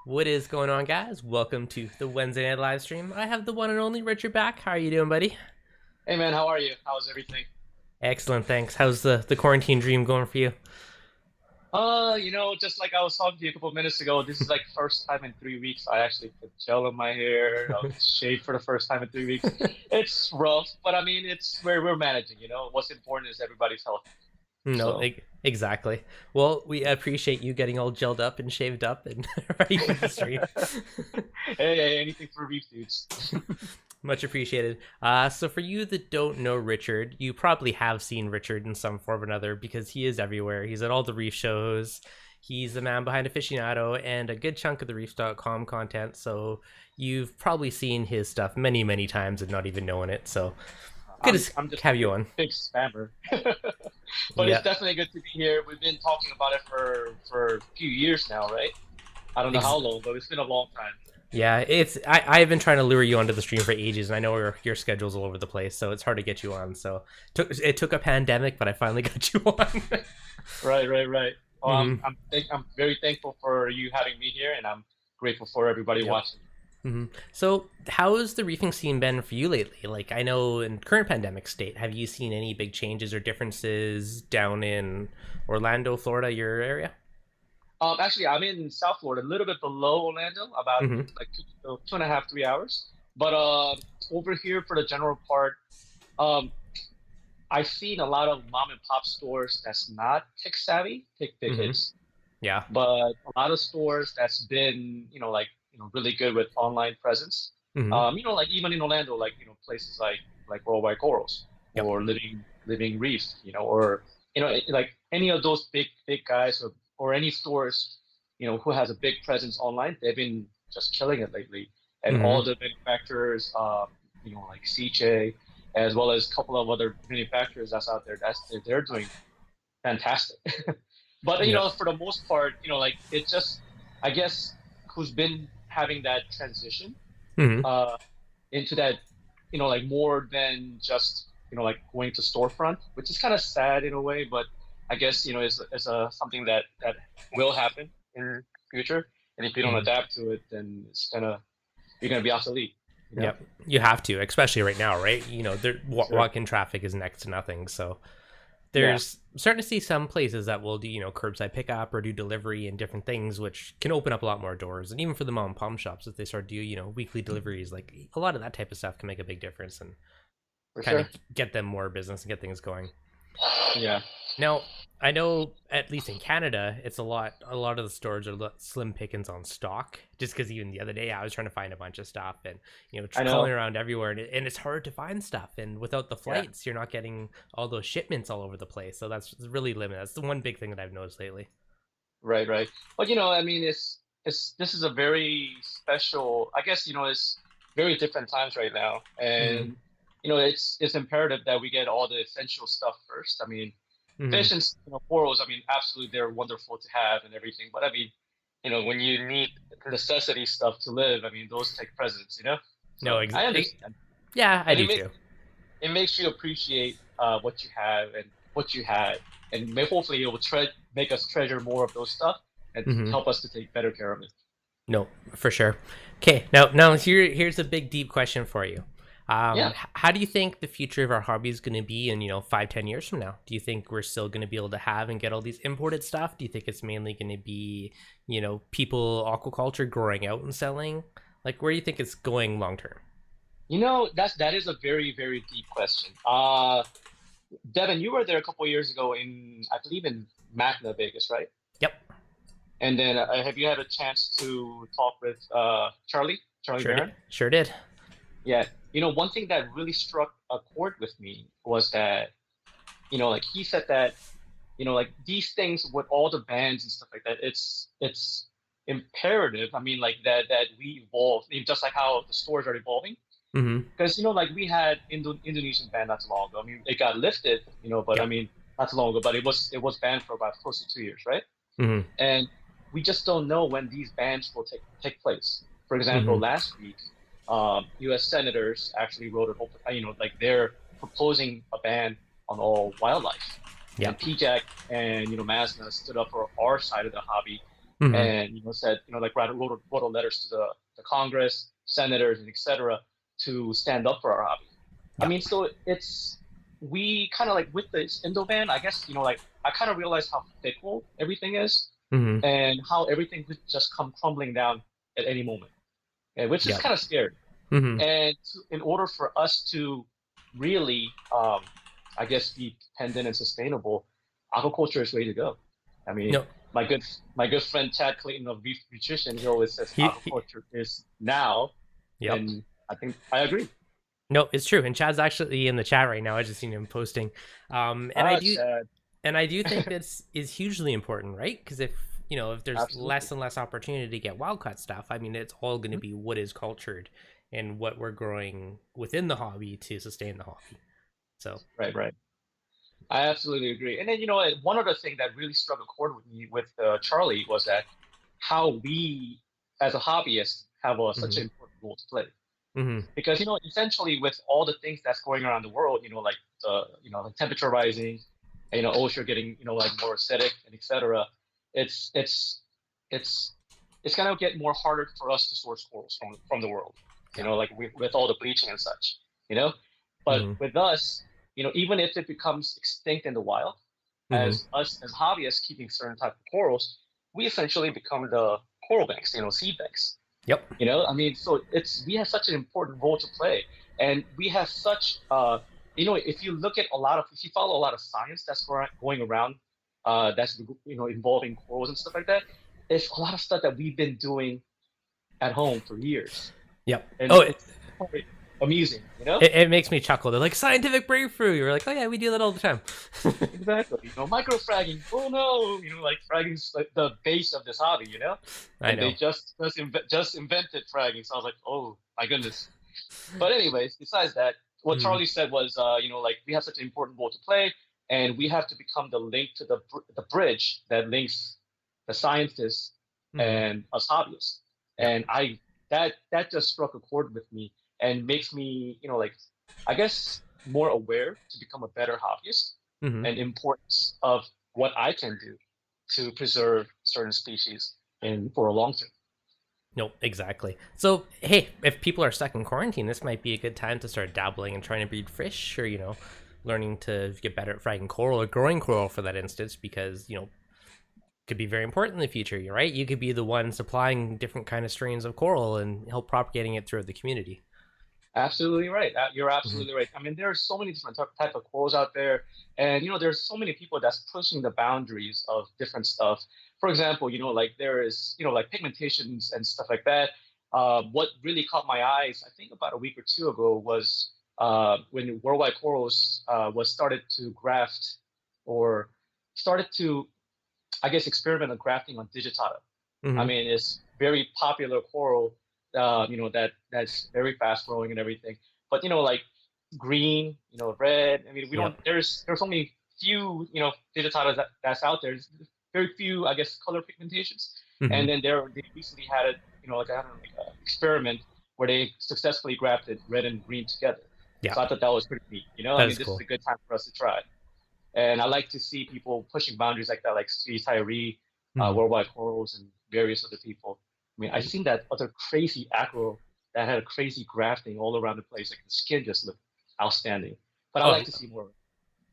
What is going on, guys? Welcome to the Wednesday night live stream. I have the one and only Richard back. How are you doing, buddy? Hey man, how are you? How's everything? Excellent, thanks. How's the quarantine dream going for you? Just like I was talking to you a couple of minutes ago, this is like first time in 3 weeks I actually put gel in my hair. I'll shave for the first time in 3 weeks. It's rough, but I mean, it's where we're managing. What's important is everybody's healthy. No, So, exactly. Well, we appreciate you getting all gelled up and shaved up and ready for the stream. hey, anything for Reef dudes. Much appreciated. So for you that don't know Richard, you probably have seen Richard in some form or another because he is everywhere. He's at all the reef shows. He's the man behind Afishionado and a good chunk of the reefs.com content. So you've probably seen his stuff many, many times and not even knowing it. So good I'm to just have a you on. big spammer, but it's Yeah. definitely good to be here. We've been talking about it for a few years now, right? I don't know how Ex- long, but it's been a long time. yeah, I've been trying to lure you onto the stream for ages, and I know your schedule's all over the place, so it's hard to get you on. So it took a pandemic, but I finally got you on. Right, right, right. Well, I'm hmm I'm very thankful for you having me here, and I'm grateful for everybody Yep. watching. So, how has the reefing scene been for you lately? Like, I know in current pandemic state, have you seen any big changes or differences down in Orlando, Florida, your area? Actually, I'm in South Florida, a little bit below Orlando, about hmm like 2.5, 3 hours. But over here for the general part, um, I've seen a lot of mom and pop stores that's not tech savvy, tech hmm hits, Yeah. but a lot of stores that's been, really good with online presence. hmm Like even in Orlando, like, places like Worldwide Corals Yep. or Living Reef, or like any of those big guys or any stores, who has a big presence online, they've been just killing it lately. And hmm all the manufacturers, like CJ, as well as a couple of other manufacturers that's out there, they're doing fantastic. But Yep. for the most part, like it just, I guess, who's been having that transition hmm uh into that, like more than just like going to storefront, which is kind of sad in a way, but I guess is a something that will happen in the future. And if you don't hmm adapt to it, then you're gonna be obsolete. You know? Yep. You have to, especially right now, right? Sure. Walk-in traffic is next to nothing, so Yeah. there's starting to see some places that will do curbside pickup or do delivery and different things, which can open up a lot more doors. And even for the mom and pop shops, if they start do weekly deliveries, like a lot of that type of stuff can make a big difference and For kind of sure. get them more business and get things going. Yeah. Now, I know at least in Canada, it's a lot of the stores are slim pickings on stock. Just because even the other day I was trying to find a bunch of stuff and I calling know. around everywhere, and it's hard to find stuff. And without the Yeah. flights, you're not getting all those shipments all over the place. So that's really limited. That's the one big thing that I've noticed lately. Right, right. But I mean, it's this is a very special. I guess it's very different times right now, hmm and it's imperative that we get all the essential stuff first. I mean, hmm fish and corals. I mean, absolutely, they're wonderful to have and everything. But I mean, when you need necessity stuff to live, I mean, those take precedence. No, So I understand, yeah, I and do too. it makes you appreciate what you have and what you had, and hopefully it will make us treasure more of those stuff and hmm help us to take better care of it. No, for sure. Okay, now here's a big deep question for you. Yeah. How do you think the future of our hobby is going to be in 5-10 years from now? Do you think we're still going to be able to have and get all these imported stuff? Do you think it's mainly going to be people aquaculture growing out and selling? Like, where do you think it's going long term? That is a very, very deep question. Devin, you were there a couple of years ago I believe in Magna, Vegas, right? Yep, And then have you had a chance to talk with Charlie sure did. Barron? Sure did. Yeah. One thing that really struck a chord with me was that, like he said that, like these things with all the bands and stuff like that, it's imperative. I mean, like that we evolve, I mean, just like how the stores are evolving. Mm-hmm. Because like we had Indonesian ban not too long ago. I mean, it got lifted, but I Yep. mean not too long ago, but it was banned for about close to 2 years, right? Mm-hmm. And we just don't know when these bans will take place. For example, Mm-hmm. last week, U.S. senators actually wrote an open, like they're proposing a ban on all wildlife, and Yep. PJAC and Masna stood up for our side of the hobby, Mm-hmm. and said like wrote letters to the Congress, senators, and etc. to stand up for our hobby. I Yeah. mean, so it's we kind of like with this Indo ban, I guess like I kind of realized how fickle everything is Mm-hmm. and how everything could just come crumbling down at any moment, and which is Yep. kind of scary. Mm-hmm. And in order for us to really, I guess, be dependent and sustainable, aquaculture is way to go. I mean, No. my good friend Chad Clayton of Reef Nutrition, he always says He aquaculture is now, Yep. and I think I agree. No, it's true. And Chad's actually in the chat right now. I just seen him posting. And I Ah, do Chad, think this is hugely important, right? Because if there's less absolutely. and less opportunity to get wild caught stuff, I mean, it's all going to Mhm. be what is cultured and what we're growing within the hobby to sustain the hobby. So, Right, right. I absolutely agree. And then, one other thing that really struck a chord with me with Charlie was that how we, as a hobbyist, have such hmm an important role to play. hmm Because essentially with all the things that's going around the world, like the temperature rising, and, ocean getting like more acidic and etc. It's it's it's it's gonna get more harder for us to source corals from the world, yeah. like with all the bleaching and such, you know. But hmm with us, even if it becomes extinct in the wild, hmm as us as hobbyists keeping certain type of corals, we essentially become the coral banks, seed banks. Yep. I mean, so we have such an important role to play, and we have such if you look at if you follow a lot of science that's going around, that's involving corals and stuff like that, it's a lot of stuff that we've been doing at home for years, Yep. and Oh, it's quite amusing. it makes me chuckle. They're like scientific breakthrough. You're like, oh yeah, we do that all the time. Exactly. Microfragging. Oh no, like fragging's like the base of this hobby. I And they know. just invented fragging. So I was like, oh my goodness. But anyways, besides that, what hmm Charlie said was, like we have such an important role to play, and we have to become the link to the bridge that links the scientists hmm and us hobbyists. Yeah. And that just struck a chord with me and makes me, like, I guess more aware to become a better hobbyist hmm and importance of what I can do to preserve certain species in for a long term. Nope, exactly. So, hey, if people are stuck in quarantine, this might be a good time to start dabbling and trying to breed fish or, learning to get better at fragging coral or growing coral for that instance, because, could be very important in the future, right? You could be the one supplying different kind of strains of coral and help propagating it throughout the community. Absolutely right. You're hmm absolutely right. I mean, there's so many different type of corals out there, and there's so many people that's pushing the boundaries of different stuff. For example, like there is, like pigmentations and stuff like that. What really caught my eyes, I think about a week or two ago, was when Worldwide Corals was started to graft or started to, I guess, experiment on grafting on digitata. I hmm mean, it's very popular coral, that's very fast growing and everything. But like green, red. I mean, we don't. Yep. There's only few, digitatas that's out there. There's very few, I guess, color pigmentations. hmm And then they recently had it, like I don't know, like an experiment where they successfully grafted red and green together. Yeah, So I thought that was pretty neat. I that mean, is this is cool. a good time for us to try. And I like to see people pushing boundaries like that, like Steve Tyree, hmm Worldwide Corals, and various other people. I mean, I've seen that other crazy acro that had a crazy grafting all around the place. Like the skin just looked outstanding. But I Oh, like to see more.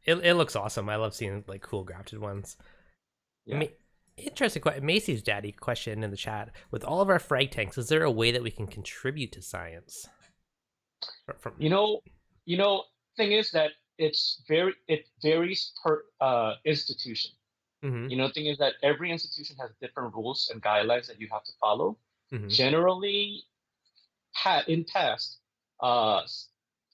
it looks awesome. I love seeing like cool grafted ones. Yeah. Interesting question. Macy's daddy question in the chat. With all of our frag tanks, is there a way that we can contribute to science? From You know, you know, thing is that it varies per institution. hmm Thing is that every institution has different rules and guidelines that you have to follow. hmm Generally, in past, uh,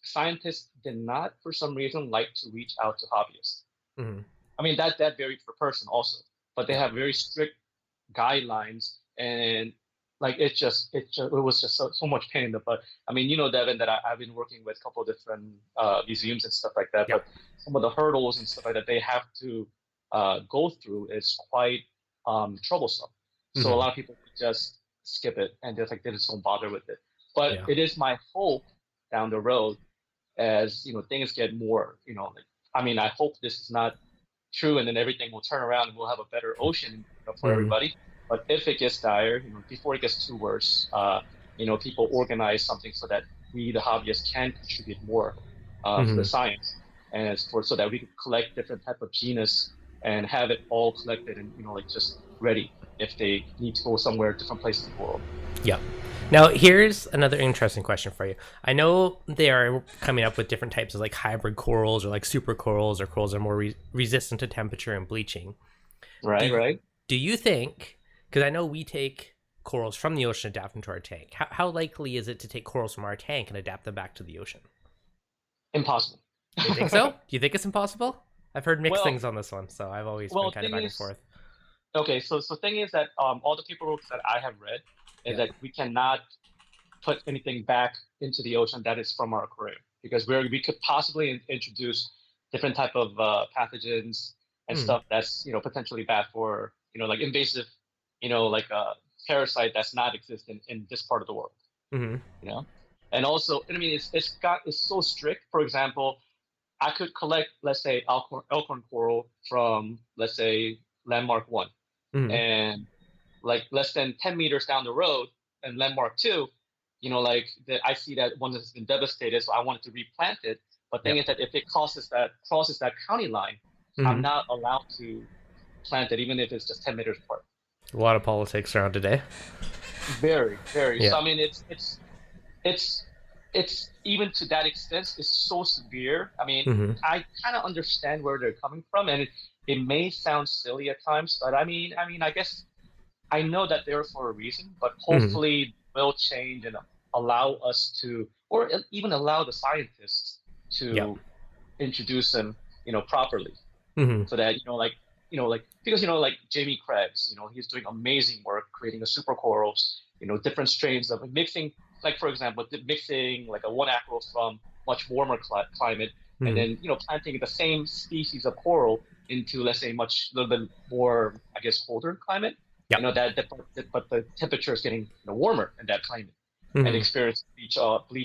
scientists did not, for some reason, like to reach out to hobbyists. hmm I mean, that varied per person also, but they Yeah. have very strict guidelines, and like it was just so much pain in the butt. I mean, Devin, that I've been working with a couple of different museums and stuff like that, Yeah. but some of the hurdles and stuff like that they have to go through is quite troublesome. So a hmm lot of people just skip it and just like they just don't bother with it. But Yeah. it is my hope down the road as things get more, like I mean, I hope this is not true, and then everything will turn around and we'll have a better ocean, for hmm everybody. But if it gets dire, before it gets too worse, people organize something so that we, the hobbyists, can contribute more for the Hmm. science, and it's for so that we can collect different type of genus and have it all collected and like just ready if they need to go somewhere, different places in the world. Yep. Now, here's another interesting question for you. I know they are coming up with different types of like hybrid corals or like super corals or corals that are more resistant to temperature and bleaching. Do Right, you, right. do you think? Because I know we take corals from the ocean, adapt them to our tank. How likely is it to take corals from our tank and adapt them back to the ocean? Impossible. You think so? Do you think it's impossible? I've heard mixed Well, things on this one, so I've always been well, kind of thing back and is, forth. okay, so thing is that all the paperwork that I have read is Yep. that we cannot put anything back into the ocean that is from our aquarium because we could possibly introduce different type of pathogens and Mm. stuff that's potentially bad for like invasive like parasite that's not existent in this part of the world. Hmm. you know and also, I mean, it's so strict. For example, I could collect, let's say, Elkhorn coral from, let's say, landmark 1, Hmm. and like less than 10 meters down the road and landmark 2, like I see that one has been devastated, so I wanted to replant it. But thing Yep. is that if it crosses that county line, I'm Hmm. not allowed to plant it, even if it's just 10 meters apart. A lot of politics around today. Very, very. So Yeah. I mean, it's it's even to that extent, it's so severe. I mean, Hmm. I kind of understand where they're coming from, and it may sound silly at times, but I mean, I guess I know that they're for a reason, but Hmm. hopefully will change and allow us to, or even allow the scientists Yep. to introduce them, properly, Hmm. so that because like Jamie Krebs, he's doing amazing work creating a super corals, different strains of mixing, like for example, mixing like a one acro from much warmer climate, and Hmm. then planting the same species of coral into, let's say, much little bit more, I guess, colder climate. Yep. But the temperature is getting warmer in that climate, and Hmm. experience bleach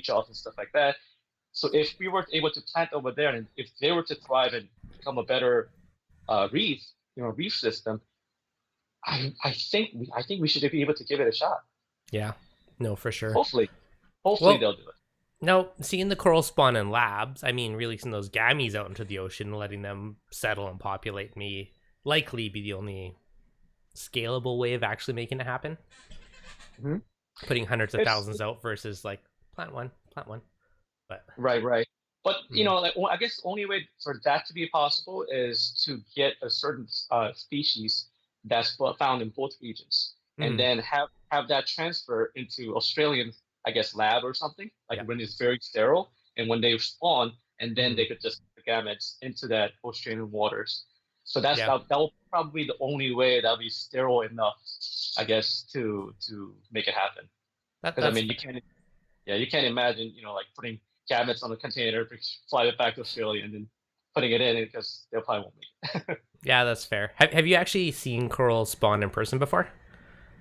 off and stuff like that. So if we were able to plant over there, and if they were to thrive and become a better reef system, I think we should be able to give it a shot. Yeah. No, for sure. Hopefully Well, they'll do it. no, seeing the coral spawn in labs, I mean, releasing those gametes out into the ocean, letting them settle and populate may likely be the only scalable way of actually making it happen. Hmm. Putting hundreds of It's thousands out versus like plant one, plant one. But right, right. But mm, like, I guess the only way for that to be possible is to get a certain species that's found in both regions, and mm, then have that transfer into Australian, I guess, lab or something, like yeah, when it's very sterile, and when they spawn, and then mm, they could just put the gametes into that Australian waters. So that's yeah. that will probably be the only way that'll be sterile enough, I guess, to make it happen. Because I That's mean, fair. you can't imagine, like putting gametes on a container, fly it back to Australia, and then putting it in because they probably won't make it. Yeah, that's fair. Have you actually seen coral spawn in person before?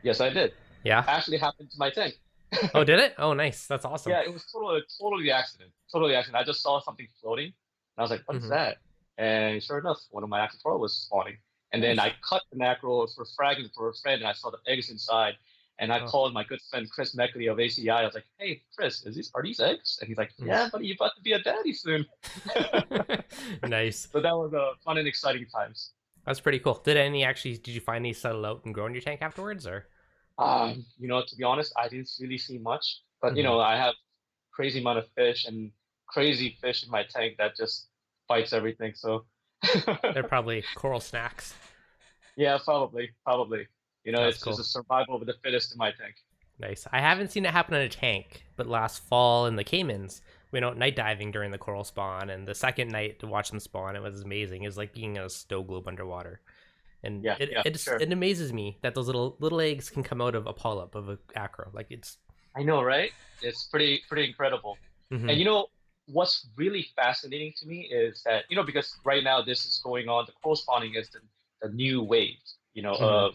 Yes, I did. Yeah. Actually happened to my tank. Oh, did it? Oh, nice. That's awesome. Yeah, it was totally accident. Totally accident. I just saw something floating, and I was like, "What is Hmm. that?" And sure enough, one of my acrophora was spawning. And then Nice. I cut the macro for fragging for a friend, and I saw the eggs inside. And I Oh. called my good friend Chris Meckley of ACI. I was like, "Hey, Chris, are these eggs?" And he's like, Mm. "Yeah, buddy, you're about to be a daddy soon." Nice. So that was fun and exciting times. That's pretty cool. Did you find any settle out and grow in your tank afterwards or? To be honest, I didn't really see much, but Hmm. I have crazy amount of fish and crazy fish in my tank that just fights everything. So They're probably coral snacks. yeah, probably. That's It's just cool. a survival of the fittest in my tank. Nice. I haven't seen it happen in a tank, but last fall in the Caymans, we went out night diving during the coral spawn, and the second night to watch them spawn, it was amazing. It was like being in a snow globe underwater, and Yeah, yeah, for sure. it amazes me that those little eggs can come out of a polyp of a acro. Like it's. I know, right? It's pretty incredible. Hmm. And what's really fascinating to me is that because right now this is going on. The coral spawning is the new wave, Hmm. of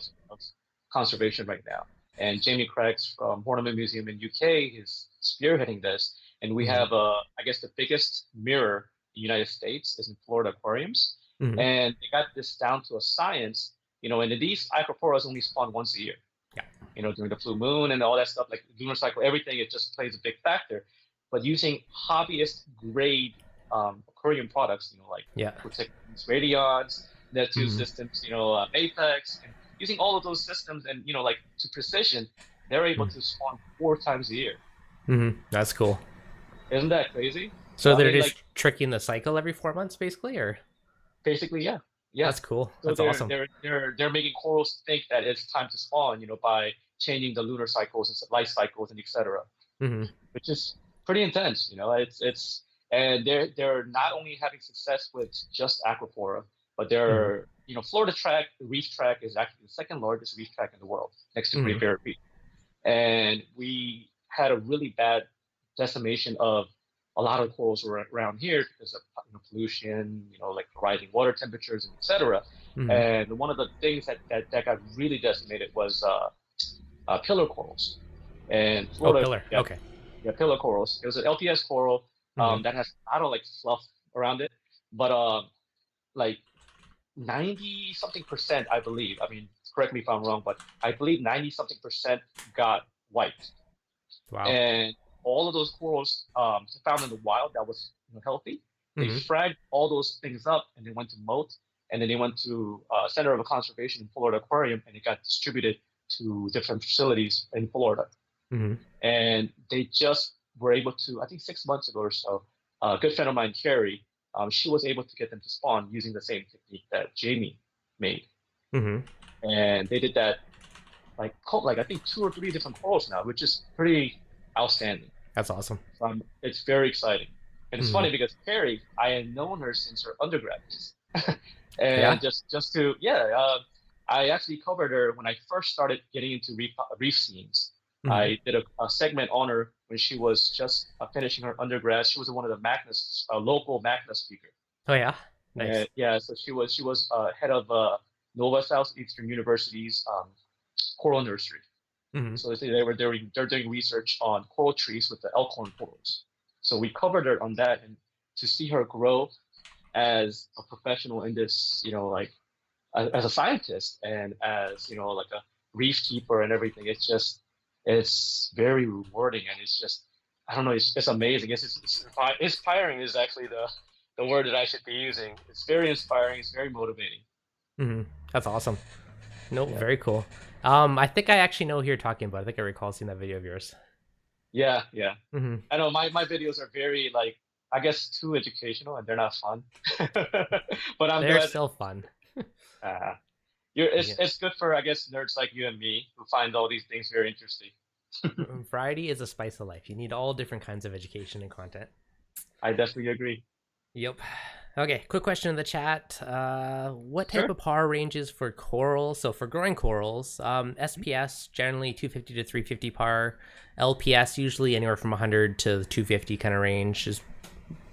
conservation right now. And Jamie Craig's from Horniman Museum in UK is spearheading this. And we Hmm. have, I guess, the biggest mirror in the United States is in Florida aquariums, Hmm. and they got this down to a science And these aquaporas only spawn once a year. Yeah. During the full moon and all that stuff, like lunar cycle, everything, it just plays a big factor. But using hobbyist grade aquarium products, like Yeah. Protectins, Radions, Net2 Mhm. systems, Apex, and using all of those systems and like to precision, they're able to spawn 4 times a year. That's cool. Isn't that crazy? So I they're mean, like just tricking the cycle every 4 months, basically, or basically, yeah, yeah. that's cool. So That's awesome. they're making corals think that it's time to spawn, by changing the lunar cycles and life cycles and etc. Hmm. Which is pretty intense. It's and they're not only having success with just aquaphora, but Hmm. they're Florida track, the reef track is actually the second largest reef track in the world, next to Hmm. Great Barrier Reef. And we had a really bad decimation of a lot of corals around here because of pollution, like rising water temperatures and etc. Hmm. And one of the things that got really decimated was pillar corals. And Oh, Florida, pillar. yeah, Okay. yeah, pillar corals. It was an LPS coral Hmm. that has I don't like fluff around it, but like 90 something percent, I believe. I mean, correct me if I'm wrong, but I believe 90 something percent got wiped, Wow. and all of those corals found in the wild that was healthy. They Hmm. fragged all those things up, and they went to moat, and then they went to Center of Conservation in Florida Aquarium, and it got distributed to different facilities in Florida. Hmm. And they just were able to, I think 6 months ago or so, a good friend of mine, Carrie, she was able to get them to spawn using the same technique that Jamie made. Hmm. And they did that like I think 2 or 3 different corals now, which is pretty outstanding. That's awesome. It's very exciting. And it's Hmm. funny because Carrie, I had known her since her undergrad days. Yeah. And just to yeah, I actually covered her when I first started getting into reef scenes. Hmm. I did a segment on her when she was just finishing her undergrad. She was one of the Magnus local Magnus speaker. Oh yeah. And Nice. yeah, so she was head of Nova Southeastern University's coral nursery. Hmm. So they're doing research on coral trees with the elkhorn corals. So we covered her on that, and to see her grow as a professional in this, like as a scientist and as like a reef keeper and everything, it's very rewarding, and it's just I don't know, it's amazing. It's inspiring is actually the word that I should be using. It's very inspiring. It's very motivating. Hmm. That's awesome. No, Yeah. very cool. I think I actually know who you're talking about. I think I recall seeing that video of yours. Yeah, yeah. Hmm. I know my videos are very like I guess too educational and they're not fun. But I'm They're glad still fun. uh, you're Yeah. it's good for I guess nerds like you and me who find all these things very interesting. Variety is a spice of life. You need all different kinds of education and content. I definitely agree. Yep. Okay, quick question in the chat. What type Sure. of par ranges for corals? So for growing corals, SPS generally 250 to 350 par. LPS usually anywhere from 100 to 250 kind of range is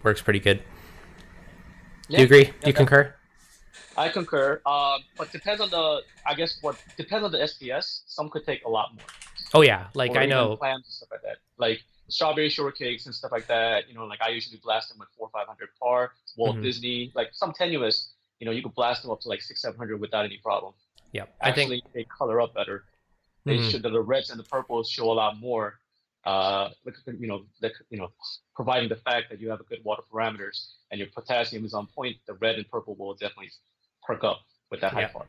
works pretty good. Do you Yeah, agree? Do yeah, you concur? I concur. But depends on the I guess what depends on the SPS. Some could take a lot more, Oh yeah, like or I even know. clams and stuff like that. Like strawberry shortcakes and stuff like that. Like I usually blast them with 400 or 500 par. Walt Hmm. Disney, like some tenuous, you could blast them up to like 600 700 without any problem. Yep. I think. Actually, they color up better. They Hmm. should the reds and the purples show a lot more. Providing the fact that you have a good water parameters and your potassium is on point, the red and purple will definitely perk up with that high Yeah. part.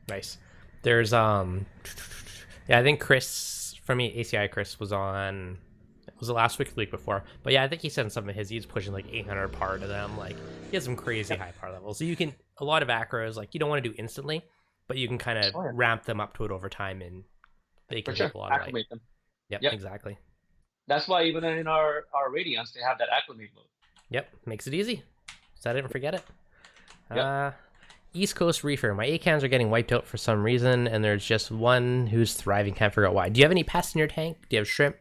Nice. There's yeah, I think Chris from ACI Chris was on. It was the last week, the week before, but yeah, I think he said in some of his he's pushing like 800 par to them. Like he has some crazy Yep. high par levels. So you can a lot of acros like you don't want to do instantly, but you can kind of Oh yeah, ramp them up to it over time, and they for can sure. make a lot of light. Acclimate them. Yep, Yep. exactly. That's why even in our radiance they have that acclimate mode. Yep, makes it easy. Set it and forget it. Yep. Uh, East Coast Reefer. My acans are getting wiped out for some reason, and there's just one who's thriving. Can't figure out why. Do you have any pests in your tank? Do you have shrimp?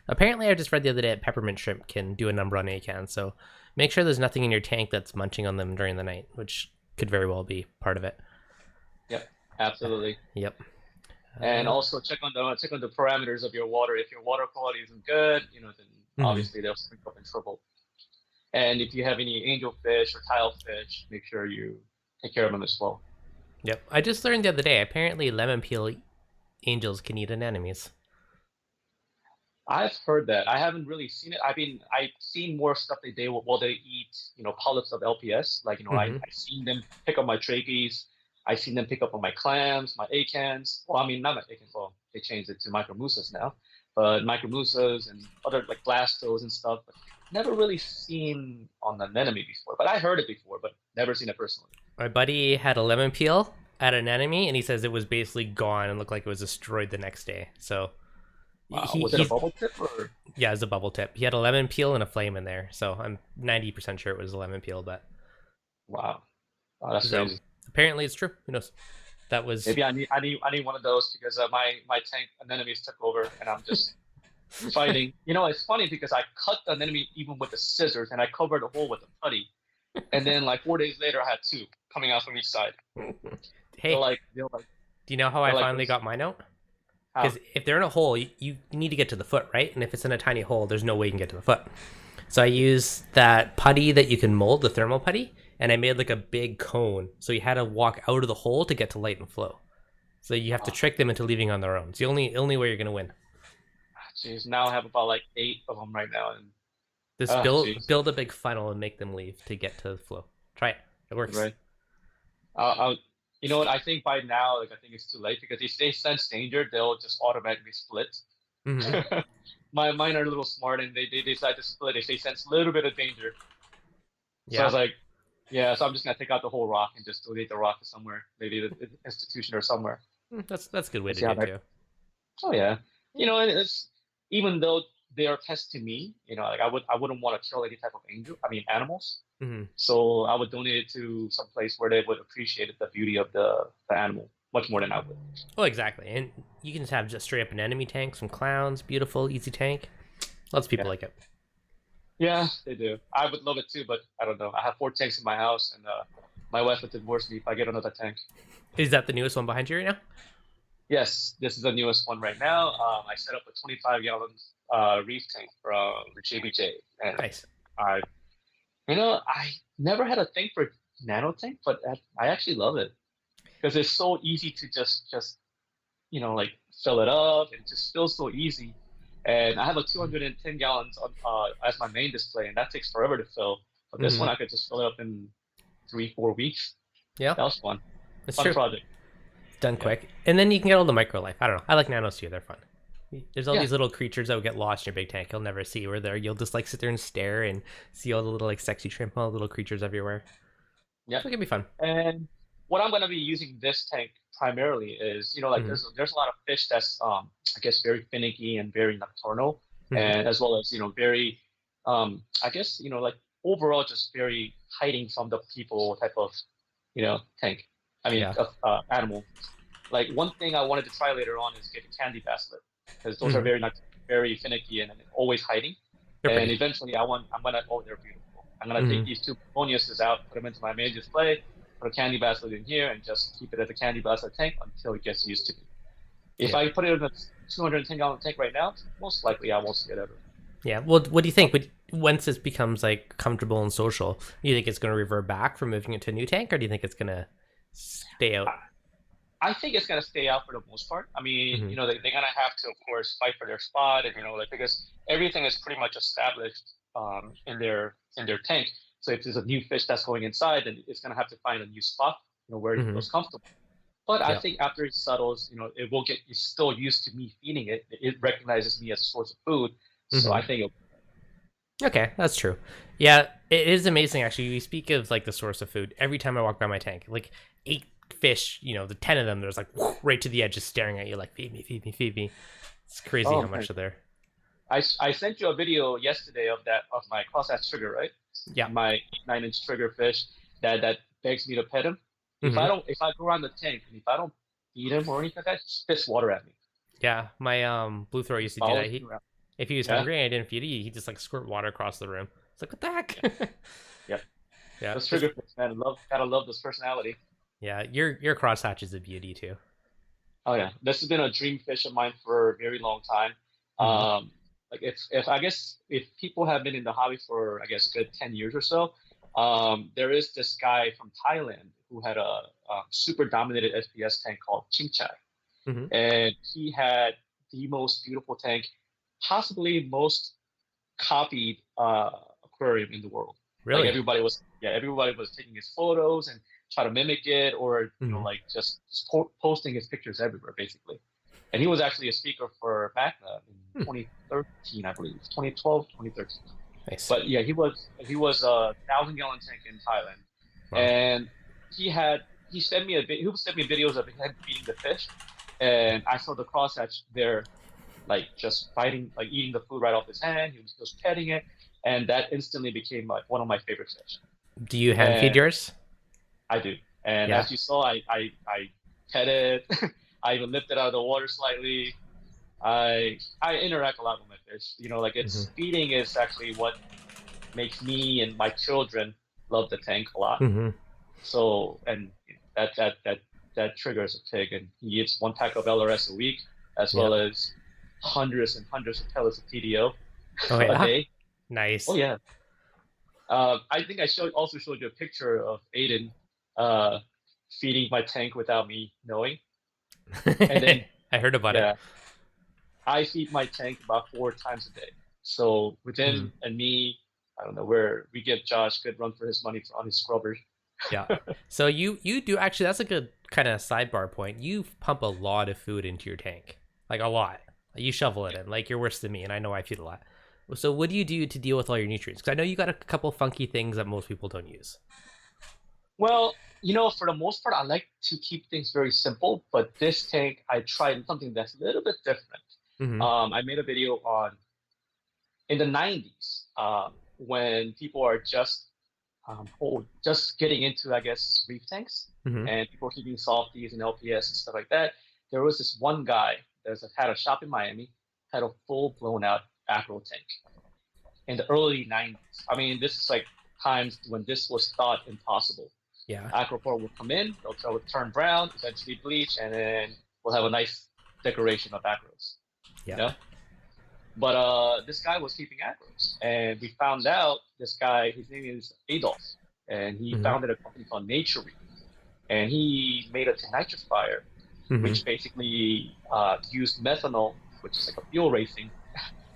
Apparently, I just read the other day that peppermint shrimp can do a number on acans, so make sure there's nothing in your tank that's munching on them during the night, which could very well be part of it. Yep. Absolutely. Yep. And also check on the parameters of your water. If your water quality isn't good, then Mhm. obviously they'll sprinkle up in trouble. And if you have any angelfish or tilefish, make sure you take care of them as well. Yep. I just learned the other day. Apparently, lemon peel angels can eat anemones. I've heard that. I haven't really seen it. I mean, I've seen more stuff they do while they eat, polyps of LPS. Like, Mm-hmm. I seen them pick up my trachees. I seen them pick up on my clams, my acans. Well, I mean, not my acans. Well, they changed it to micromusas now, but micromusas and other like blastos and stuff. But never really seen on the anemone before. But I heard it before, but never seen it personally. My buddy had a lemon peel at an anemone, and he says it was basically gone and looked like it was destroyed the next day. So Wow, was it a he's bubble tip or? yeah, it's a bubble tip. He had a lemon peel and a flame in there, so I'm 90% sure it was a lemon peel. But Wow, oh, that's so crazy. apparently it's true. Who knows? That was Maybe I need one of those because my tank anemones took over and I'm just fighting. It's funny because I cut the anemone even with the scissors and I covered the hole with a putty, and then like 4 days later I had two coming out from each side. They're hey. like they're like Do you know how I they're like finally this. got mine out? How? Because if they're in a hole, you need to get to the foot, right? And if it's in a tiny hole, there's no way you can get to the foot. So I used that putty that you can mold, the thermal putty, and I made like a big cone. So you had to walk out of the hole to get to light and flow. So you have to Oh, trick them into leaving on their own. It's the only way you're gonna win. jeez, now I have about like 8 of them right now, and Just jeez, build a big funnel and make them leave to get to the flow. Try it. It works. right. I'll, you know what? I think by now, like I think it's too late because if they sense danger, they'll just automatically split. Mm-hmm. Mine are a little smart and they decide to split if they sense a little bit of danger. So I Yeah. was like, yeah, so I'm just gonna take out the whole rock and just donate the rock to somewhere, maybe the institution or somewhere. That's a good way And to see do how it that. too. Oh yeah, and it's even though they are pests to me, like I wouldn't want to kill any type of angel. I mean animals. Mm-hmm. So I would donate it to some place where they would appreciate the beauty of the animal much more than I would. Well, exactly. And you can just have just straight up an enemy tank, some clowns, beautiful, easy tank. Lots of people Yeah, like it. yeah, they do. I would love it too, but I don't know. I have 4 tanks in my house, and my wife would divorce me if I get another tank. Is that the newest one behind you right now? Yes, this is the newest one right now. I set up a 25-gallon reef tank from the JBJ, and Nice. I, I never had a thing for nano tank, but I actually love it because it's so easy to just like fill it up, and it just feels so easy. And I have a 210 gallons on, as my main display, and that takes forever to fill. But this Mm-hmm. one I could just fill it up in 3 4 weeks. Yeah, That was fun, that's fun true. project. It's done Yeah, quick, and then you can get all the micro life. I don't know. I like nanos too. They're fun. There's all yeah, these little creatures that will get lost in your big tank. You'll never see where they're. You'll just like sit there and stare and see all the little like sexy shrimp, all the little creatures everywhere. yeah. So it can be fun. And what I'm gonna be using this tank primarily is, like Mm-hmm. there's a lot of fish that's I guess very finicky and very nocturnal, Mm-hmm. and as well as very I guess like overall just very hiding from the people type of tank. I mean Yeah. animal. Like one thing I wanted to try later on is get a candy basket because those are Mm-hmm. very finicky and always hiding. They're And pretty. eventually, I'm gonna oh they're beautiful. I'm gonna take Mm-hmm. these two begonias out, put them into my main display, put a candy basket in here, and just keep it at the candy basket tank until it gets used to me. If Yeah. I put it in a 210-gallon tank right now, most likely I won't see it ever. Yeah. Well, what do you think? Once this becomes like comfortable and social, do you think it's going to revert back from moving it to a new tank, or do you think it's going to stay out? I think it's gonna stay out for the most part. I mean, Mm-hmm. they're gonna have to, of course, fight for their spot, and like because everything is pretty much established in their tank. So if there's a new fish that's going inside, then it's gonna have to find a new spot, where it Mm-hmm. feels comfortable. But I Yeah. think after it settles, it will get it's still used to me feeding it. It recognizes me as a source of food, so Mm-hmm. I think Okay, that's true. Yeah, it is amazing actually. We speak of like the source of food every time I walk by my tank. Like 8 fish, the 10 of them, there's like right to the edge, just staring at you, like feed me, feed me, feed me. It's crazy how oh man, much are there. I sent you a video yesterday of my cross-hatch trigger, right? Yeah. My 9-inch trigger fish that begs me to pet him. Mm-hmm. If I go around the tank and if I don't feed him or anything like that, he spits water at me. Yeah, my blue throat used to do that. Follows me around. If he was Yeah, hungry and I didn't feed it, he just like squirt water across the room. It's like what the heck? yep. Yeah, Those just trigger fish, man, gotta love this personality. yeah. Your crosshatch is a beauty too. Oh yeah, this has been a dream fish of mine for a very long time. Mm-hmm. Like if I guess if people have been in the hobby for I guess good 10 years or so, there is this guy from Thailand who had a super dominated SPS tank called Chingchai, Hmm. and he had the most beautiful tank, possibly most copied aquarium in the world. Like Really? everybody was taking his photos and try to mimic it, or Hmm. like just posting his pictures everywhere, basically. And he was actually a speaker for Magna in Hmm. 2013, I believe, 2012, 2013. Nice. But yeah, he was a 1,000 gallon tank in Thailand, Wow. and he would send me videos of him feeding the fish, and I saw the crosshatch there, like just biting, like eating the food right off his hand. He was just petting it, and that instantly became like one of my favorite fish. Do you hand feed And yours? I do. And Yeah. as you saw, I pet it. I even lifted out of the water slightly. I interact a lot with my fish. Like Hmm. it's feeding is actually what makes me and my children love the tank a lot. Hmm. So, and that triggers a pig, and he eats 1 pack of LRS a week, as Yeah. well as hundreds and hundreds of pellets of TDO Oh a yeah. day. Oh Nice. yeah. I think I also showed you a picture of Aiden uh, feeding my tank without me knowing, and then I heard about it. yeah, I feed my tank about 4 times a day. So with Hmm. him and me, I don't know where we give Josh good run for his money on his scrubbers. Yeah. So you do actually, that's a good kind of sidebar point. You pump a lot of food into your tank. Like a lot. You shovel it in. Like you're worse than me and I know I feed a lot. So what do you do to deal with all your nutrients? Cuz I know you got a couple funky things that most people don't use. Well, for the most part, I like to keep things very simple, but this tank, I tried something that's a little bit different. Mhm. I made a video on in the 90s, when people are just getting into, I guess, reef tanks, Mhm. and people keeping softies and LPS and stuff like that. There was this one guy that had a shop in Miami, had a full blown out acro tank in the early 90s. I mean, this is like times when this was thought impossible. Yeah. Aquaport will come in, they'll turn brown, eventually bleach, and then we'll have a nice decoration of acros, you Yeah. know? But this guy was keeping acros, and we found out this guy, his name is Adolf, and he Mhm. founded a company called Nature Reef, and he made a denitrifier, Mhm. which basically used methanol, which is like a fuel racing,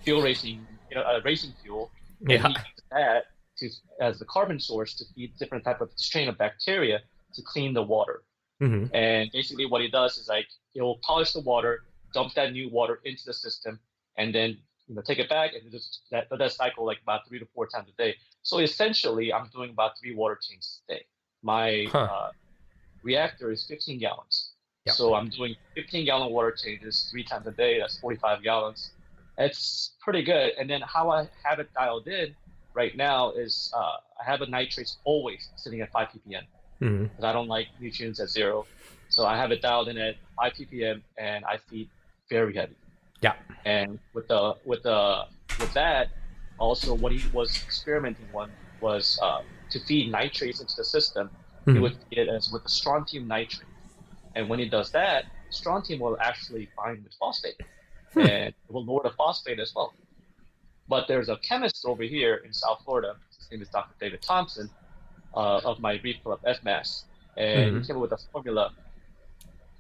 racing fuel, and Yeah. he used that to as the carbon source to feed different type of strain of bacteria to clean the water. Mhm. And basically, what he does is like he'll polish the water, dump that new water into the system, and then take it back and just that cycle like about 3 to 4 times a day. So essentially, I'm doing about 3 water changes a day. My Huh. reactor is 15 gallons, Yeah. so I'm doing 15-gallon water changes 3 times a day. That's 45 gallons. It's pretty good. And then how I have it dialed in right now is I have a nitrates always sitting at 5 ppm Mhm. because I don't like nutrients at 0. So I have it dialed in at 5 ppm, and I feed very heavy. Yeah. And with that, also what he was experimenting on was to feed nitrates into the system. He Mhm. would feed it as with the strontium nitrate, and when he does that, strontium will actually bind with phosphate, Hmm. and it will lower the phosphate as well. But there's a chemist over here in South Florida. His name is Dr. David Thompson, of my Reef Club FMAS, and he Mhm. came up with a formula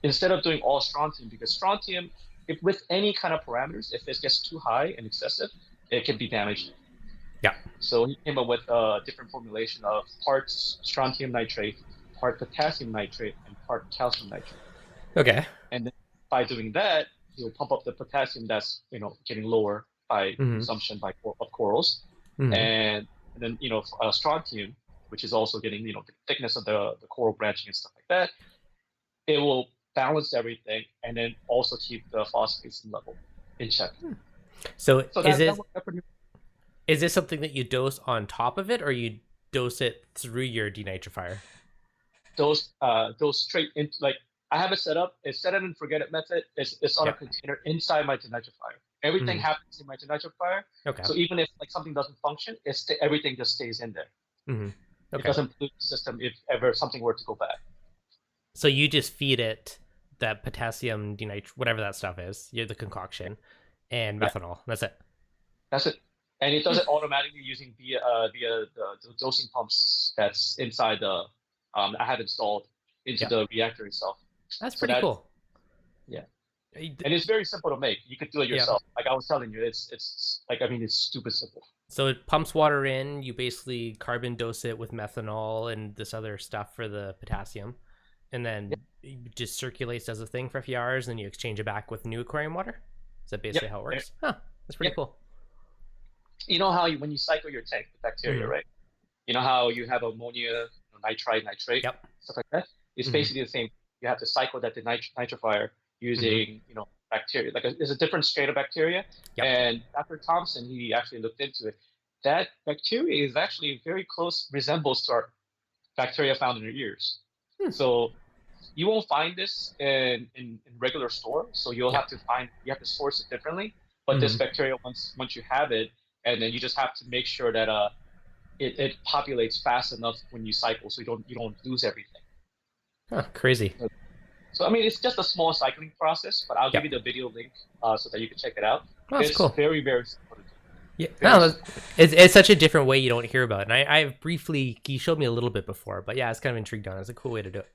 instead of doing all strontium, because strontium, if with any kind of parameters, if it gets too high and excessive, it can be damaging. Yeah. So he came up with a different formulation of parts strontium nitrate, part potassium nitrate, and part calcium nitrate. Okay. And then by doing that, he'll pump up the potassium that's getting lower by Mhm. consumption of corals, Mhm. and then strontium, which is also getting the thickness of the coral branching and stuff like that. It will balance everything and then also keep the phosphates level in check. So So is that it worked out pretty. is this something that you dose on top of it or you dose it through your denitrifier? Those straight into, like, I have it set up. It's set it and forget it method. It's on a Yeah. container inside my denitrifier. Everything Mhm. happens in my denitrifier. Okay. So even if like something doesn't function, everything just stays in there. Mhm. It Okay. doesn't pollute the system if ever something were to go bad. So you just feed it that potassium whatever that stuff is, the Yeah, concoction, and yeah, methanol. That's it. that's it. And it does Hmm. it automatically using via the dosing pumps that's inside the I have installed into Yeah, the reactor itself. that's So pretty that cool. yeah, Uh, and it's very simple to make. You could do it Yeah. yourself. Like I was telling you, it's like I mean it's stupid simple. So it pumps water in. You basically carbon dose it with methanol and this other stuff for the potassium, and Yep, then it just circulates as a thing for a few hours. And then you exchange it back with new aquarium water. Is that yep, basically how it eh, works? Huh. That's pretty yep. cool. You know how when you cycle your tank, the bacteria, Mm-hmm. right? You know how you have ammonia, nitrite, nitrate, Yep. stuff like that. It's Mm-hmm. basically the same. You have to cycle that nitrifier Mm-hmm. using bacteria. Like it's a different strain of bacteria. Yep. And Dr. Thompson, he actually looked into it. That bacteria is actually very close resembles to our bacteria found in your ears. Hmm. So you won't find this in regular store. So Yep. you have to source it differently. But this Mm-hmm. bacteria, once you have it, and then you just have to make sure that it populates fast enough when you cycle, so you don't lose everything. Huh, crazy. So I mean, it's just a small cycling process, but I'll give you Yep. the video link so that you can check it out. Oh, that's It's cool. very very simple to do. Yeah, Very no, simple. it's such a different way you don't hear about it. And I've briefly, he showed me a little bit before, but yeah, I was kind of intrigued on it. It's a cool way to do it.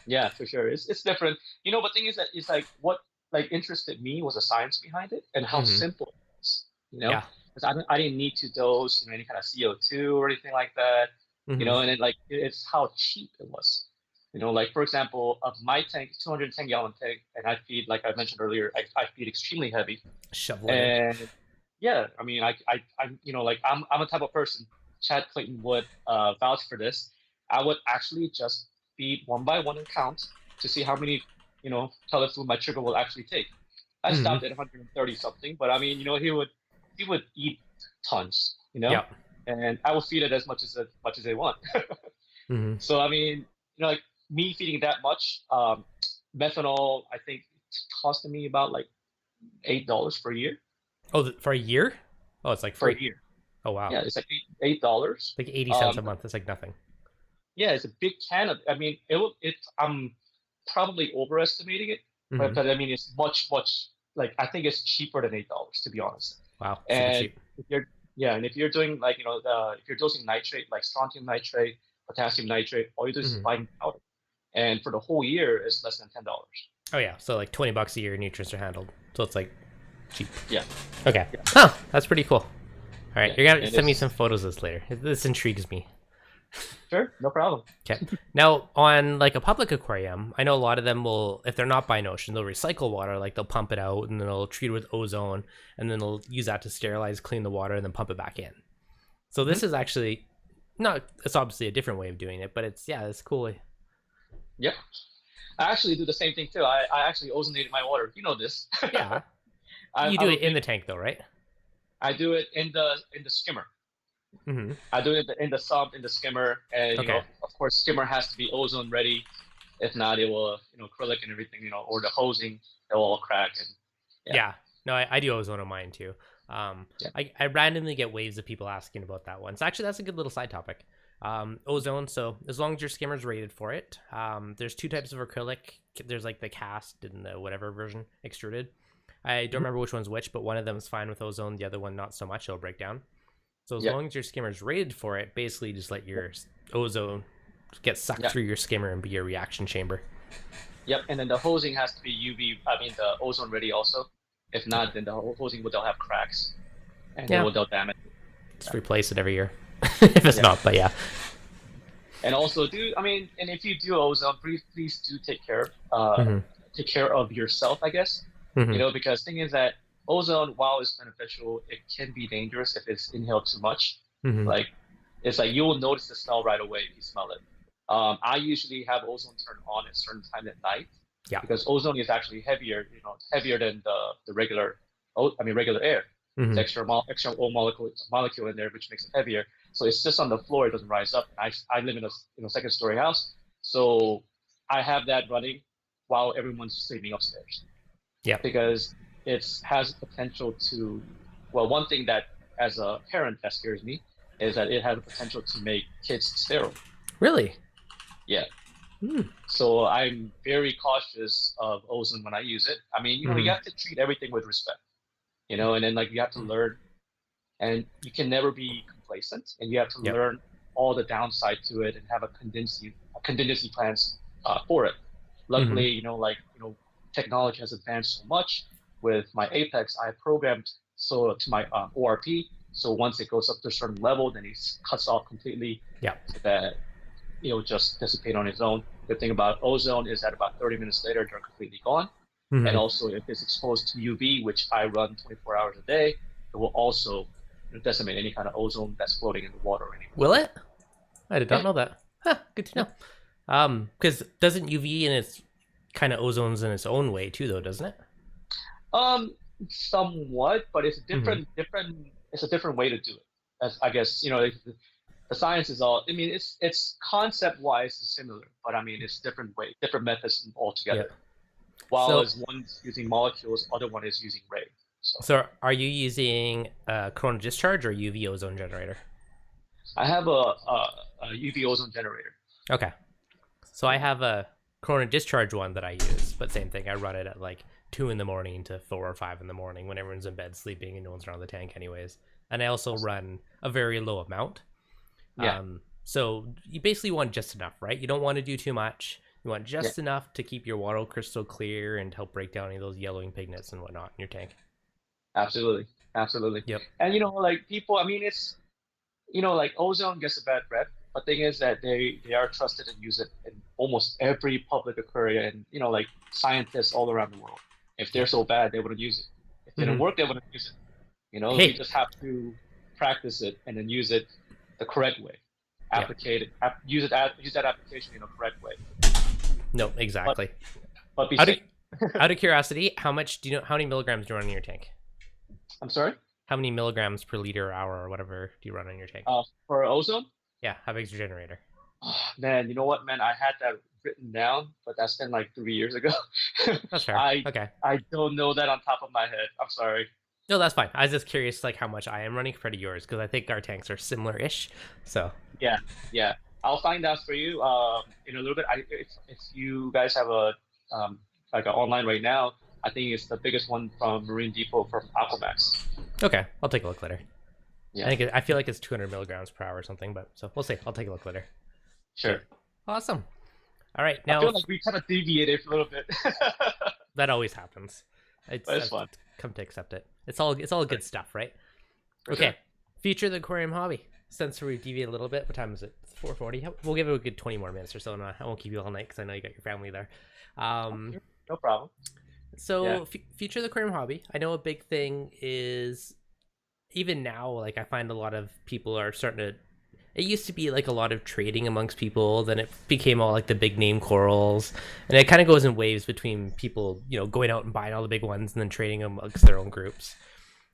Yeah, for sure. It's different. But thing is that it's like what like interested me was the science behind it and how Mm-hmm. simple it is. Yeah. Because I didn't need to dose any kind of CO2 or anything like that. Mm-hmm. And then like it's how cheap it was. Like for example, my tank, 210-gallon tank, and I feed, like I mentioned earlier, I feed extremely heavy. Shovel it in. And yeah, I mean, I'm, like I'm a type of person. Chad Clayton would vouch for this. I would actually just feed one by one and count to see how many, pellet food my trigger will actually take. I Mm-hmm. stopped at 130 something, but I mean, he would eat tons, Yep. and I will feed it as much as they want. Mm-hmm. So I mean, like me feeding that much, methanol, I think it's costing me about like $8 per year. Oh, for a year? Oh, it's like For free. a year. Oh, wow. Yeah, it's like $8. Like 80 cents a Um, month. That's like nothing. yeah, it's a big can of. I mean, I'm probably overestimating it, but Mm-hmm. but I mean, it's much much like I think it's cheaper than $8 to be honest. Wow. Super And cheap. if you're yeah, and if you're doing like if you're dosing nitrate like strontium nitrate, potassium nitrate, all you do is Mm-hmm. buying powder, and for the whole year, it's less than $10. Oh, yeah. So like 20 bucks a year, nutrients are handled. So it's like cheap. Yeah, Okay. yeah, Huh. That's pretty cool. All right. yeah, You're going to and send me it's some photos of this later. This intrigues me. sure, no problem. Okay. Now, on like a public aquarium, I know a lot of them will, if they're not by notion, they'll recycle water. Like they'll pump it out and then they'll treat it with ozone and then they'll use that to sterilize, clean the water, and then pump it back in. So Hmm. this is actually not, it's obviously a different way of doing it, but it's, yeah, it's cool. Yep, I actually do the same thing too. I actually ozonated my water. You know this. Yeah. I'm, You do I'm a it in big. the tank though, right? I do it in the skimmer. Mm-hmm. I do it in the sump in the skimmer, and Okay. of course, skimmer has to be ozone ready. If not, it will, acrylic and everything, or the hosing, it'll all crack. And yeah, Yeah. No, I do ozone on mine too. yeah, I randomly get waves of people asking about that one. So actually, that's a good little side topic. Ozone. So as long as your skimmer's rated for it, there's two types of acrylic. There's like the cast and the whatever version extruded. I don't mhm, remember which one's which, but one of them is fine with ozone. The other one not so much. It'll break down. So as yeah, long as your skimmer's rated for it, basically just let your ozone get sucked yeah, through your skimmer and be your reaction chamber. yep. And then the hosing has to be UV. I mean, the ozone ready also. If Yeah. not, then the whole hosing will have cracks, and Yeah. they'll damage it. Just Yeah, replace it every year. If it's yeah. not, but yeah. And also, I mean, and if you do ozone, please do Mm-hmm. take care of yourself, I guess. Mm-hmm. Because thing is that ozone, while it's beneficial, it can be dangerous if it's inhaled too much. Mm-hmm. Like it's like you will notice the smell right away if you smell it. I usually have ozone turned on at certain time at night Yeah. because ozone is actually heavier, heavier than the regular, regular air. It's Mm-hmm. extra O molecule in there, which makes it heavier. So it sits on the floor; it doesn't rise up. I live in a second story house, so I have that running while everyone's sleeping upstairs Yeah. because it has potential to. Well, one thing that as a parent that scares me is that it has the potential to make kids sterile. Really? Yeah. Mm-hmm. So I'm very cautious of ozone when I use it. I mean, you have to treat everything with respect, and then like you have to learn, and you can never be complacent, and you have to Yep. learn all the downside to it and have a contingency plans for it. Hmm. Luckily, technology has advanced so much. With my Apex, I programmed so to my ORP. So once it goes up to a certain level, then it cuts off completely, Yeah. so that it'll just dissipate on its own. The thing about ozone is that about 30 minutes later, they're completely gone. And Hmm. also, if it's exposed to UV, which I run 24 hours a day, it will also decimate any kind of ozone that's floating in the water or anywhere. Will it? I did not Yeah, know that. Huh, good to yeah. know. Because doesn't UV and its kind of ozones in its own way too, though, doesn't it? Um, Somewhat, but it's a Hmm. different way to do it. As I guess, the science is all. I mean, it's concept wise is similar, but I mean, it's different methods Yeah. altogether. While So, as one's using molecules, other one is using ray. So so are you using corona discharge or UV ozone generator? I have a UV ozone generator. Okay. So I Yeah. have a corona discharge one that I use, but same thing. I run it at like 2 in the morning to 4 or 5 in the morning when everyone's in bed sleeping and no one's around the tank, anyways. And I also run a very low amount. Yeah. So you basically want just enough, right? You don't want to do too much. You want Yeah. just enough to keep your water crystal clear and help break down any of those yellowing pigments and whatnot in your tank. Absolutely. Absolutely. Yep. And like people, I mean, it's like ozone gets a bad rep, but thing is that they are trusted and use it in almost every public aquarium, and like scientists all around the world. If they're Yep. so bad, they wouldn't use it. If it didn't Mm-hmm. work, they wouldn't use it. You Hey. just have to practice it and then use it the correct way. Yep. Use that application in a correct way. No, But exactly. but be Out of safe. out of curiosity, how much do you know? How many milligrams do you run in your tank? I'm sorry. How many milligrams per liter or hour or whatever do you run in your tank? For ozone, Yeah, how big's your generator? oh, man, you know what, man? I had that written down, but that's been like 3 years ago. That's fair. I Okay. I don't know that on top of my head. I'm sorry. No, that's fine. I was just curious, like how much I am running compared to yours, because I think our tanks are similar-ish. So, Yeah, yeah. I'll find out for you in a little bit. If you guys have a like an online right now, I think it's the biggest one from Marine Depot from Aquamax. okay, I'll take a look later. Yeah, I feel like it's 200 milligrams per hour or something, but so we'll see. I'll take a look later. sure. Okay, awesome. All right, I now feel like we kind of deviated a little bit, that always happens. but it's I've fun come to accept it. It's all for, good stuff, right? for sure. Okay, future of the aquarium hobby. Since we deviated a little bit, what time is it? It's 4:40. We'll give it a good 20 more minutes or so, and I won't keep you all night because I know you got your family there. Oh, Um, sure. No problem. Yeah, so future of the aquarium hobby. I know a big thing is even now. Like I find a lot of people are starting to. It used to be like a lot of trading amongst people. Then it became all like the big name corals, and it kind of goes in waves between people, going out and buying all the big ones and then trading them amongst their own groups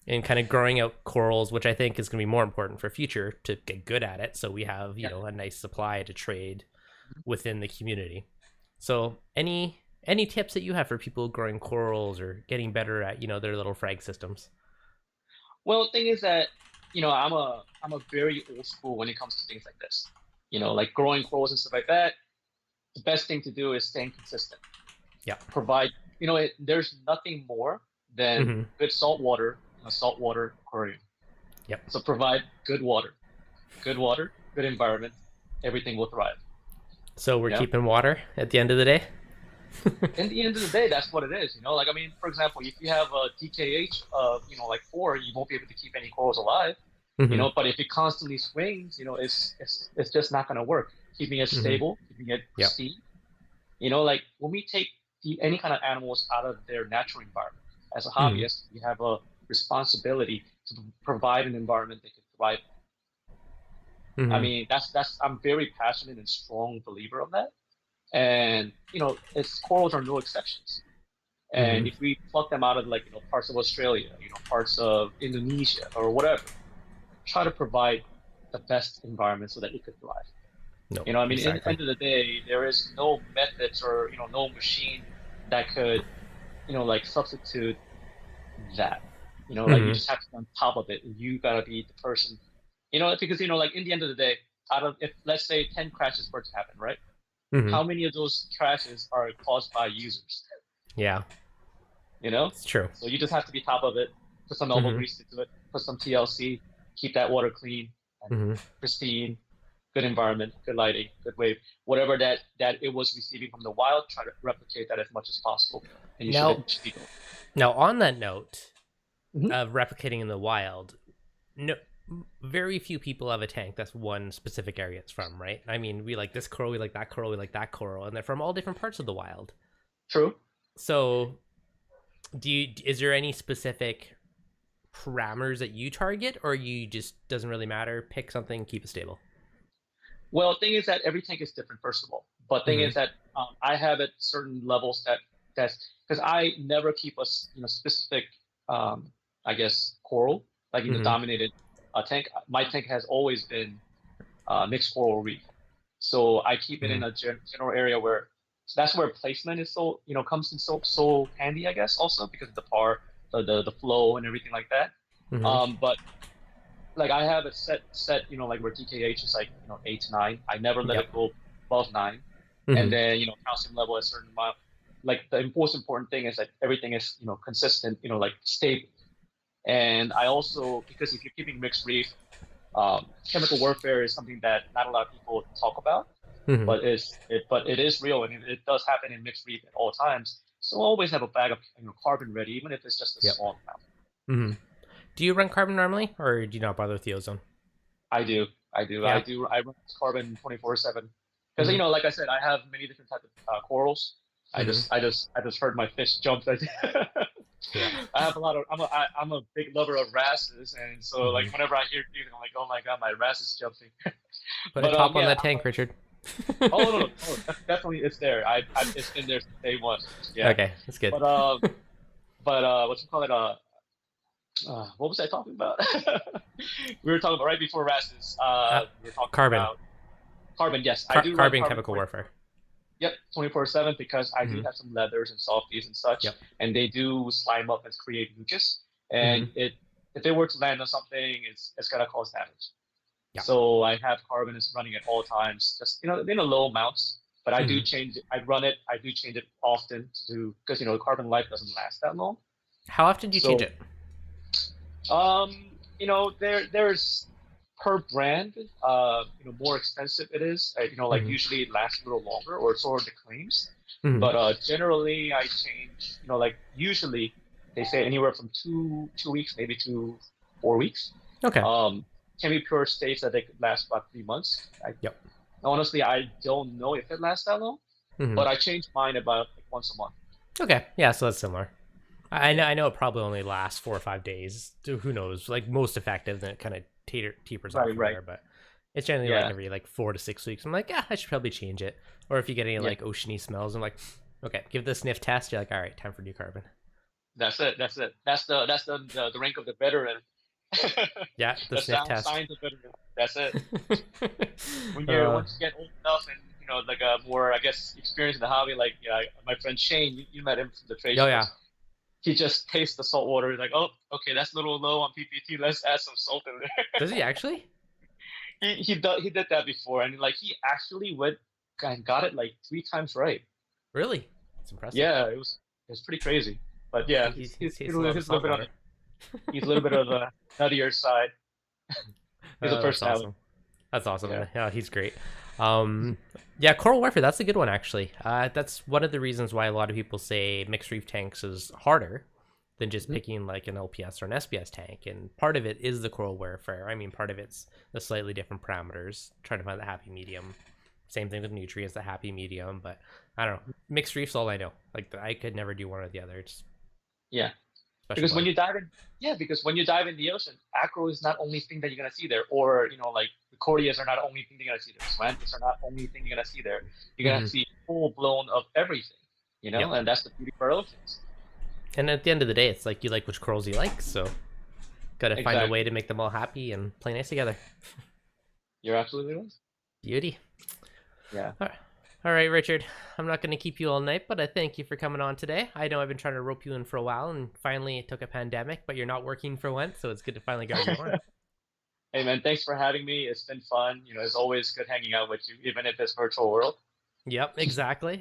and kind of growing out corals, which I think is going to be more important for future to get good at it. So we have, yeah. a nice supply to trade within the community. So any tips that you have for people growing corals or getting better at, their little frag systems? Well, the thing is that I'm a very old school when it comes to things like this. Like growing corals and stuff like that. The best thing to do is staying consistent. Yeah. Provide, there's nothing more than Mm-hmm. good salt water in a saltwater aquarium. Yep. So provide good water, good environment, everything will thrive. So we're You know, keeping water at the end of the day. in the end of the day, that's what it is. Like I mean, for example, if you have a DKH of like 4, you won't be able to keep any corals alive. Mm-hmm. But if it constantly swings, it's just not going to work. Keeping it Mm-hmm. stable, keeping it Yep. pristine. Like when we take any kind of animals out of their natural environment, as a Mm-hmm. hobbyist, you have a responsibility to provide an environment they can thrive in. I Mm-hmm. mean, that's I'm very passionate and strong believer of that. And its corals are no exceptions. And Mm-hmm. if we pluck them out of like parts of Australia, parts of Indonesia or whatever, try to provide the best environment so that it could thrive. No, I mean, in the exactly. end of the day, there is no methods or no machine that could like substitute that. Like you Mm-hmm. just have to be on top of it. You gotta be the person. Because like in the end of the day, out of if let's say 10 crashes were to happen, right? Mm-hmm. How many of those crashes are caused by users? Yeah, You know, it's true. so you just have to be top of it. Put some elbow Mm-hmm. grease into it. Put some TLC. Keep that water clean and Mm-hmm. pristine. good environment, good lighting, good wave, whatever that it was receiving from the wild, try to replicate that as much as possible, and you should Now, should be good. now on that note Mhm. of replicating in the wild, no, very few people have a tank that's one specific area it's from, right? I mean, we like this coral, we like that coral, we like that coral, and they're from all different parts of the wild. True. So, is there any specific parameters that you target, or you just doesn't really matter, pick something, keep it stable? Well, thing is that every tank is different, first of all. But thing Mm-hmm. is that I have at certain levels that's because I never keep a specific I guess coral like Mm-hmm. dominated tank. My tank has always been mixed coral reef, so I keep it Mm-hmm. in a general area where so that's where placement is so comes in so handy, I guess, also because of the par, the flow and everything like that. Mm-hmm. But like I have it set, like where DKH is like, 8 to 9. I never let Yep. it go above 9. And Mm-hmm. then, calcium level at a certain amount. Like the most important thing is that everything is, consistent, like stable. And I also, because if you're keeping mixed reef, chemical warfare is something that not a lot of people talk about, Mm-hmm. but it is real and it does happen in mixed reef at all times. So always have a bag of, carbon ready, even if it's just a Yep. small amount. Mm-hmm. Do you run carbon normally, or do you not bother with the ozone? I do. I do. I Yeah. do. I run carbon 24/7 because Mm-hmm. like I said, I have many different types of corals. Mm-hmm. I just heard my fish jump. I Yeah. have a lot of. I'm a big lover of wrasses, and so Mm-hmm. like whenever I hear breathing, I'm like, oh my god, my wrasse is jumping. Put a But top on yeah. that tank, Richard. Oh no, no, no, definitely it's there. It's been there since day one. Yeah. Okay, that's good. But what you call it? What was I talking about? We were talking about right before wrasses. Uh, We were talking Carbon, about carbon. Yes, I do run carbon carbon chemical warfare. Yep, 24/7 because I do Mm-hmm. have some leathers and softies and such, Yep. and they do slime up and create mucus. And Mm-hmm. if they were to land on something, it's gonna cause damage. Yeah. So I have carbon is running at all times, just in a low amounts. But I do Mm-hmm. change it. I run it. I do change it often to because carbon life doesn't last that long. How often do you change So it? there's per brand, more expensive it is. Like Mm-hmm. usually it lasts a little longer or so are the claims. Mm-hmm. But generally I change, like usually they say anywhere from two weeks, maybe to 4 weeks. Okay. Um, Chemi Pure states that they could last about 3 months. Yep. Honestly, I don't know if it lasts that long, Mm-hmm. but I change mine about like once a month. Okay. Yeah, so that's similar. I know. I know it probably only lasts 4 or 5 days. Who knows? Like most effective, then it kind of tapers off Right, from right. there. But it's generally like Yeah, every like 4 to 6 weeks. I'm like, yeah, I should probably change it. Or if you get any yeah. like oceany smells, I'm like, okay, give the sniff test. You're like, all right, time for new carbon. That's it. That's it. That's the rank of the veteran. Yeah, the The sniff sound test. signs of veteran. That's it. uh, Once you get old enough and like a more, I guess, experience in the hobby, like yeah, my friend Shane, you met him from the trade oh yeah. shows. He just tastes the salt water. He's like, oh, okay, that's a little low on PPT. Let's add some salt in there. Does he actually? He did that before, and like he actually went and got it like 3 times right. Really? It's impressive. Yeah, it was pretty crazy. But yeah, He's tasted a lot of he's a little salt bit on water. he's a little bit of a nuttier side. He's a That's personality. awesome. That's awesome. Yeah. Yeah, he's great. Um, yeah, coral warfare. That's a good one actually. That's one of the reasons why a lot of people say mixed reef tanks is harder than just Mhm. picking like an LPS or an SBS tank. And part of it is the coral warfare. I mean, part of it's the slightly different parameters, trying to find the happy medium. Same thing with nutrients, the happy medium. But I don't know. Mixed reef's all I know. Like I could never do one or the other. It's Yeah. special Because when blend. you dive in, yeah, because when you dive in the ocean, acro is not only thing that you're gonna see there, or like the cordias are not only thing you're gonna see there. Swantis are not only thing you're gonna see there. You're gonna Hmm. see full blown of everything, Yep. and that's the beauty of our oceans. And at the end of the day, it's like you like which corals you like. So gotta find a way Exactly. to make them all happy and play nice together. You're absolutely right. Beauty. Yeah. All right, Richard. I'm not going to keep you all night, but I thank you for coming on today. I know I've been trying to rope you in for a while, and finally it took a pandemic, but you're not working for once, so it's good to finally grab you on. Hey man, thanks for having me. It's been fun. It's always good hanging out with you, even if it's virtual world. Yep, exactly.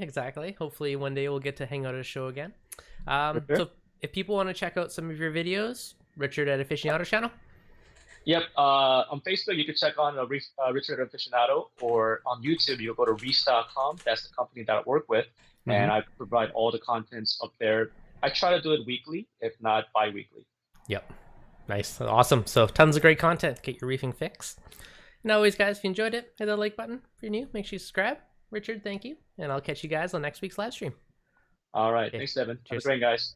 Hopefully one day we'll get to hang out at a show again. For sure. So if people want to check out some of your videos, Richard at Afishionado Channel. Yep. On Facebook, you can check on Richard Aficionado, or on YouTube, you go to reefs.com. That's the company that I work with, Mm-hmm. and I provide all the contents up there. I try to do it weekly, if not bi-weekly. Yep. Nice. Awesome. So tons of great content. Get your reefing fix. And always, guys, if you enjoyed it, hit that like button. If you're new, make sure you subscribe. Richard, thank you. And I'll catch you guys on next week's live stream. All right. Okay. Thanks, Devin. Have a Cheers. great, guys.